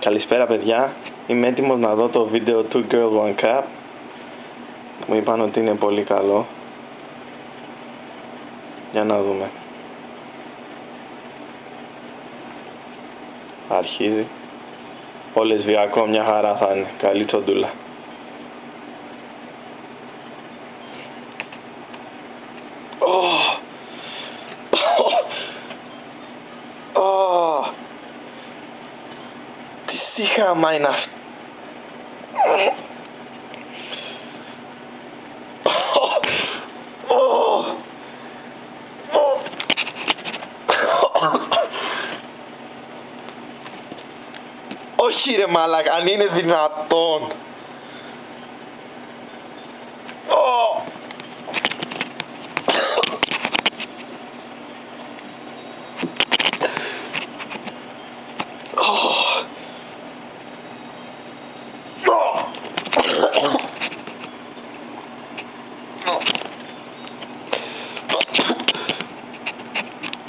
Καλησπέρα παιδιά, είμαι έτοιμος να δω το βίντεο Two Girl One Cup. Μου είπαν ότι είναι πολύ καλό. Για να δούμε. Αρχίζει. Ο λεσβιακό μια χαρά θα είναι, καλή τσοντούλα. Τι σύγχαμα είναι αυτό. Όχι ρε μαλάκα, αν είναι δυνατόν.